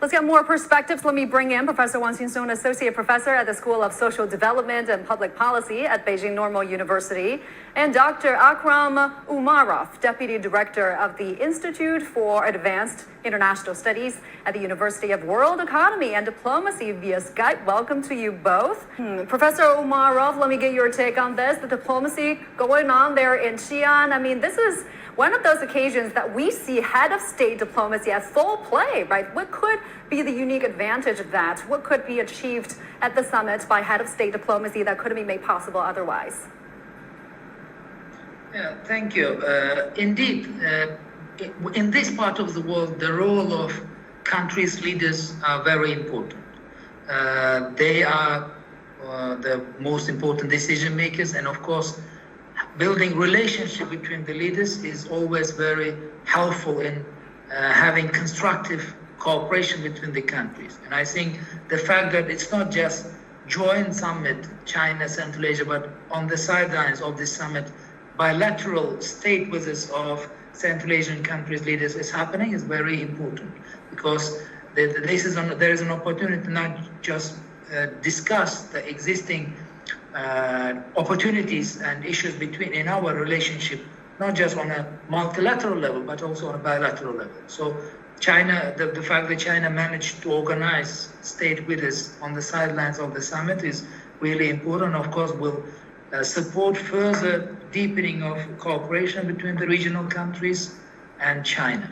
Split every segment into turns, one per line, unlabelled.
Let's get more perspectives. Let me bring in Professor Wang Xinsun, Associate Professor at the School of Social Development and Public Policy at Beijing Normal University, and Dr. Akram Umarov, Deputy Director of the Institute for Advanced International Studies at the University of World Economy and Diplomacy via Skype. Welcome to you both. Professor Umarov, let me get your take on this. The diplomacy going on there in Xi'an. I mean, this is one of those occasions that we see head of state diplomacy at full play, right? What could be the unique advantage of that? What could be achieved at the summit by head of state diplomacy that couldn't be made possible otherwise?
Yeah, thank you. Indeed, in this part of the world, the role of countries' leaders are very important. They are the most important decision makers, and of course, building relationship between the leaders is always very helpful in having constructive cooperation between the countries. And I think the fact that it's not just joint summit, China, Central Asia, but on the sidelines of this summit, bilateral state visits of Central Asian countries' leaders is happening is very important, because there is an opportunity to not just discuss the existing opportunities and issues in our relationship, not just on a multilateral level, but also on a bilateral level. So China, the fact that China managed to organize state visits on the sidelines of the summit is really important. Of course, will support further deepening of cooperation between the regional countries and China.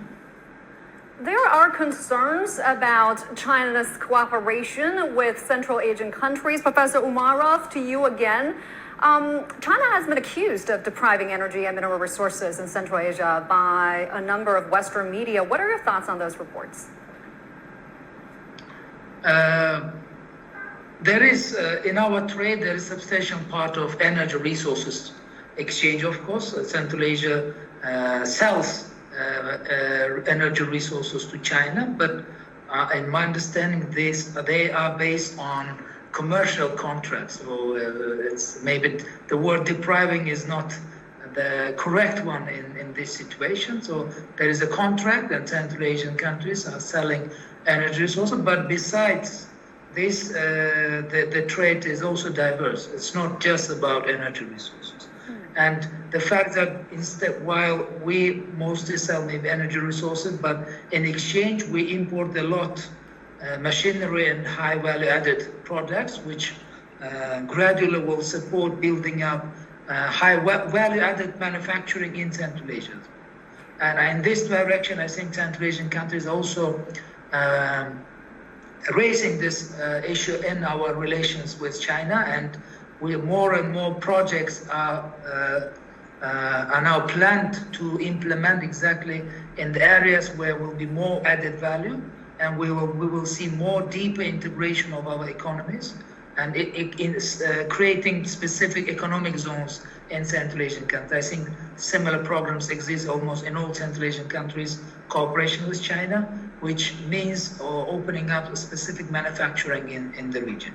There are concerns about China's cooperation with Central Asian countries. Professor Umarov, to you again. China has been accused of depriving energy and mineral resources in Central Asia by a number of Western media. What are your thoughts on those reports?
There is, in our trade, there is a substantial part of energy resources exchange, of course. Central Asia sells energy resources to China, but in my understanding, they are based on commercial contracts. So it's maybe the word depriving is not the correct one in this situation. So there is a contract, and Central Asian countries are selling energy resources. But besides this, the trade is also diverse. It's not just about energy resources. And the fact that instead, while we mostly sell maybe energy resources, but in exchange we import a lot machinery and high value added products, which gradually will support building up high value added manufacturing in Central Asia. And in this direction, I think Central Asian countries also raising this issue in our relations with China, and more and more projects are now planned to implement exactly in the areas where will be more added value, and we will see more deeper integration of our economies, and creating specific economic zones in Central Asian countries. I think similar programs exist almost in all Central Asian countries, cooperation with China, which means opening up specific manufacturing in the region.